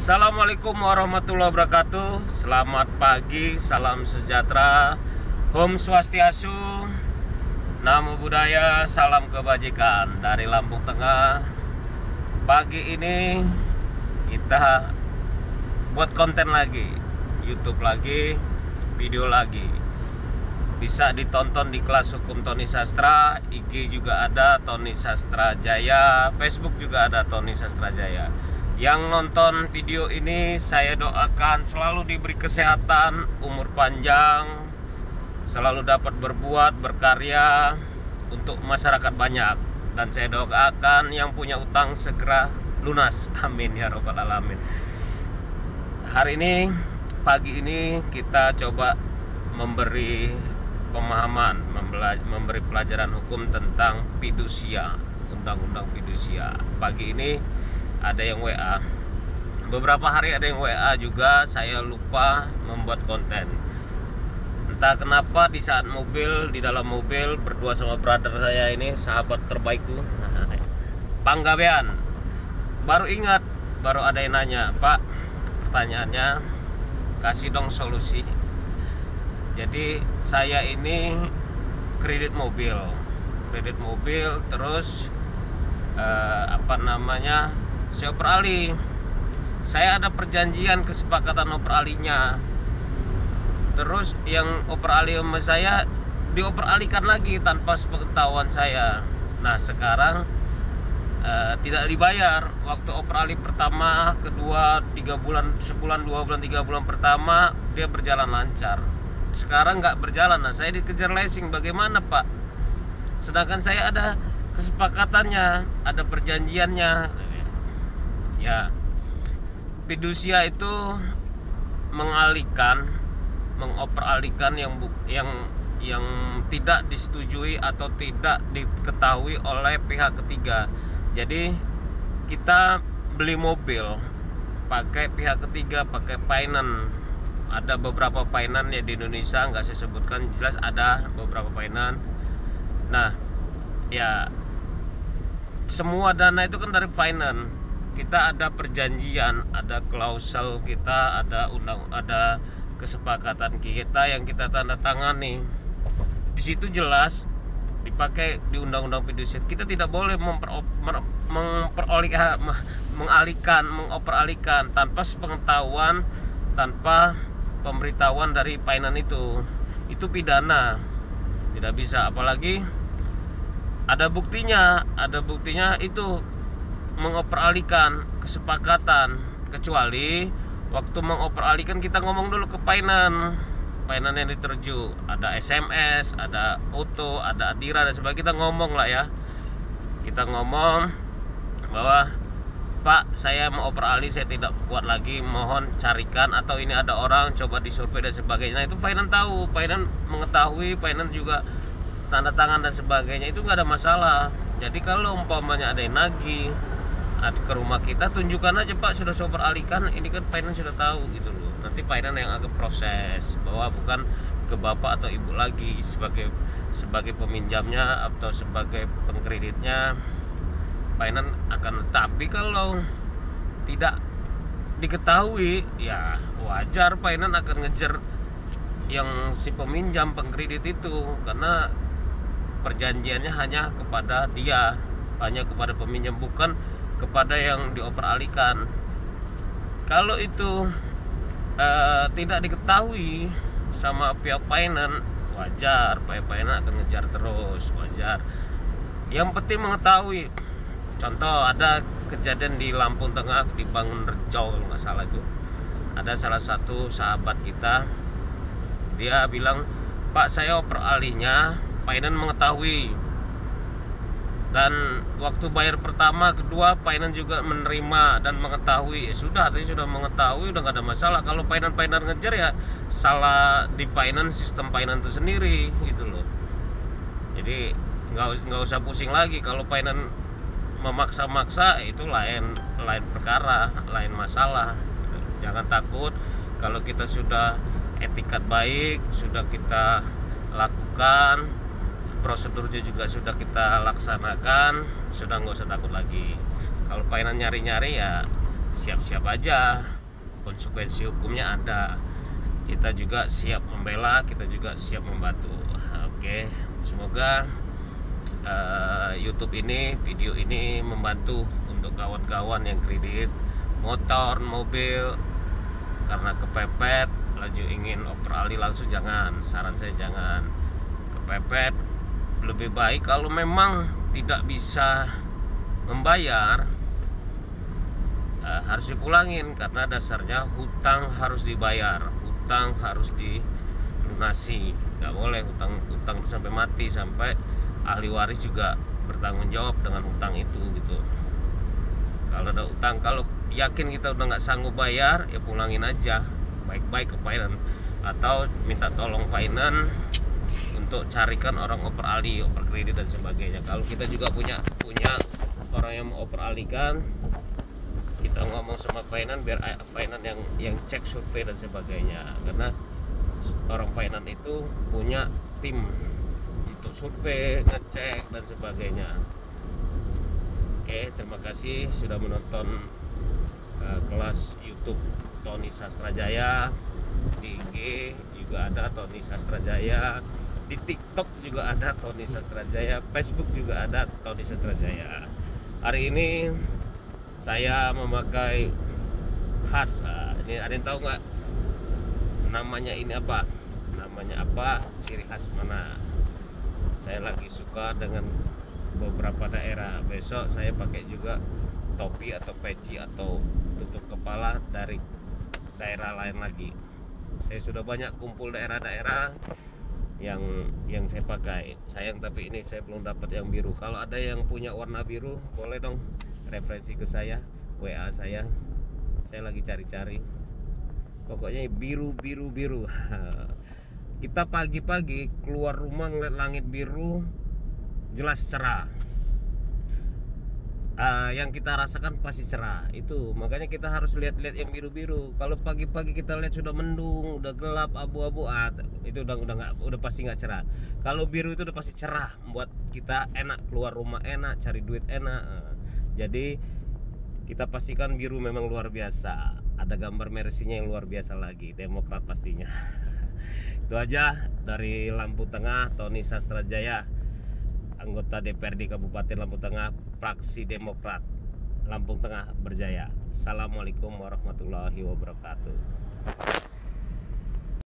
Assalamualaikum warahmatullahi wabarakatuh. Selamat pagi, salam sejahtera, Om Swastiastu, Namo Buddhaya, salam kebajikan dari Lampung Tengah. Pagi ini kita buat konten lagi, YouTube lagi, video lagi. Bisa ditonton di kelas hukum Tony Sastra, IG juga ada Tony Sastra Jaya, Facebook juga ada Tony Sastra Jaya. Yang nonton video ini saya doakan selalu diberi kesehatan, umur panjang, selalu dapat berbuat, berkarya untuk masyarakat banyak. Dan saya doakan yang punya utang segera lunas. Amin ya robbal alamin. Hari ini, pagi ini kita coba memberi pemahaman, memberi pelajaran hukum tentang fidusia, undang-undang fidusia. Pagi ini ada yang WA, beberapa hari ada yang WA juga, saya lupa membuat konten. Entah kenapa di saat di dalam mobil berdua sama brother saya ini, sahabat terbaikku, Panggabean, baru ingat, baru ada yang nanya, Pak, pertanyaannya kasih dong solusi. Jadi saya ini kredit mobil terus saya oper alih. Saya ada perjanjian kesepakatan oper alihnya. Terus yang oper alih sama saya dioper alihkan lagi tanpa sepengetahuan saya. Nah sekarang tidak dibayar. Waktu oper alih pertama, kedua, 3 bulan, sebulan, 2 bulan, 3 bulan pertama dia berjalan lancar. Sekarang nggak berjalan. Nah saya dikejar leasing. Bagaimana Pak? Sedangkan saya ada kesepakatannya, ada perjanjiannya. Ya, fidusia itu mengoperalihkan yang tidak disetujui atau tidak diketahui oleh pihak ketiga. Jadi kita beli mobil pakai pihak ketiga, pakai finance. Ada beberapa finance ya di Indonesia, nggak saya sebutkan, jelas ada beberapa finance. Nah, ya semua dana itu kan dari finance. Kita ada perjanjian, ada klausul kita, ada kesepakatan kita yang kita tanda tangani. Di situ jelas dipakai di undang-undang fidusia. Kita tidak boleh mengoperalihkan tanpa sepengetahuan, tanpa pemberitahuan dari finance itu. Itu pidana. Tidak bisa, apalagi ada buktinya itu mengoperalihkan kesepakatan, kecuali waktu mengoperalihkan kita ngomong dulu ke finance yang diterju, ada SMS, ada auto, ada adira dan sebagainya. Kita ngomong lah ya, kita ngomong bahwa Pak, saya mau operalih, saya tidak kuat lagi, mohon carikan, atau ini ada orang coba disurvei dan sebagainya. Nah, itu finance tahu, finance mengetahui, finance juga tanda tangan dan sebagainya, itu nggak ada masalah. Jadi kalau umpamanya ada yang nagih ke rumah kita, tunjukkan aja Pak, sudah saya operalihkan, ini kan finance sudah tahu gitu loh. Nanti finance yang akan proses, bahwa bukan ke bapak atau ibu lagi sebagai peminjamnya atau sebagai pengkreditnya. Finance akan, tapi kalau tidak diketahui ya wajar finance akan ngejar yang si peminjam pengkredit itu, karena perjanjiannya hanya kepada dia, hanya kepada peminjam, bukan kepada yang dioperalihkan. Kalau itu tidak diketahui sama pihak finance, wajar pihak finance akan ngejar terus, wajar. Yang penting mengetahui. Contoh, ada kejadian di Lampung Tengah, di Bangunrejo kalau nggak salah itu. Ada salah satu sahabat kita, dia bilang, Pak, saya oper alihnya, finance mengetahui. Dan waktu bayar pertama, kedua, finance juga menerima dan mengetahui. Sudah, tadi sudah mengetahui, udah nggak ada masalah. Kalau finance ngejar ya salah di finance, sistem finance itu sendiri gitu loh. Jadi nggak usah pusing lagi. Kalau finance memaksa-maksa itu lain perkara, lain masalah. Jangan takut. Kalau kita sudah etikat baik, sudah kita lakukan, prosedurnya juga sudah kita laksanakan, sudah nggak usah takut lagi. Kalau finance nyari-nyari ya siap-siap aja. konsekuensi hukumnya ada. Kita juga siap membela, kita juga siap membantu. Oke, semoga YouTube ini, video ini membantu untuk kawan-kawan yang kredit motor, mobil karena kepepet laju ingin oper alih langsung. Jangan, saran saya jangan. Kepepet lebih baik kalau memang tidak bisa membayar, harus dipulangin, karena dasarnya hutang harus dibayar, hutang harus dilunasi. Nggak boleh hutang sampai mati, sampai ahli waris juga bertanggung jawab dengan hutang itu gitu. Kalau ada hutang, kalau yakin kita udah nggak sanggup bayar, ya pulangin aja baik-baik ke finance, atau minta tolong finance untuk carikan orang oper alih, oper kredit dan sebagainya. Kalau kita juga punya orang yang mau oper alihkan, kita ngomong sama finance biar finance yang cek survei dan sebagainya, karena orang finance itu punya tim untuk survei, ngecek dan sebagainya. Oke, terima kasih sudah menonton kelas YouTube Tony Sastrajaya. Di IG juga ada Tony Sastrajaya, di TikTok juga ada Tony Sastrajaya, Facebook juga ada Tony Sastrajaya. Hari ini saya memakai khas. Ini ada yang tahu nggak namanya ini apa? Namanya apa? Ciri khas mana? Saya lagi suka dengan beberapa daerah. Besok saya pakai juga topi atau peci atau tutup kepala dari daerah lain lagi. Saya sudah banyak kumpul daerah-daerah yang saya pakai. Sayang tapi ini saya belum dapat yang biru. Kalau ada yang punya warna biru, boleh dong referensi ke saya, WA saya lagi cari-cari. Pokoknya biru. Kita pagi-pagi keluar rumah ngeliat langit biru jelas cerah. Yang kita rasakan pasti cerah. Itu makanya kita harus lihat-lihat yang biru-biru. Kalau pagi-pagi kita lihat sudah mendung, udah gelap, abu-abu, itu udah pasti nggak cerah. Kalau biru itu udah pasti cerah, membuat kita enak keluar rumah, enak cari duit, enak. Jadi kita pastikan biru memang luar biasa. Ada gambar mersinya yang luar biasa lagi, Demokrat pastinya. Itu aja dari Lampung Tengah, Tony Sastrajaya, anggota DPRD Kabupaten Lampung Tengah, fraksi Demokrat Lampung Tengah berjaya. Assalamualaikum warahmatullahi wabarakatuh.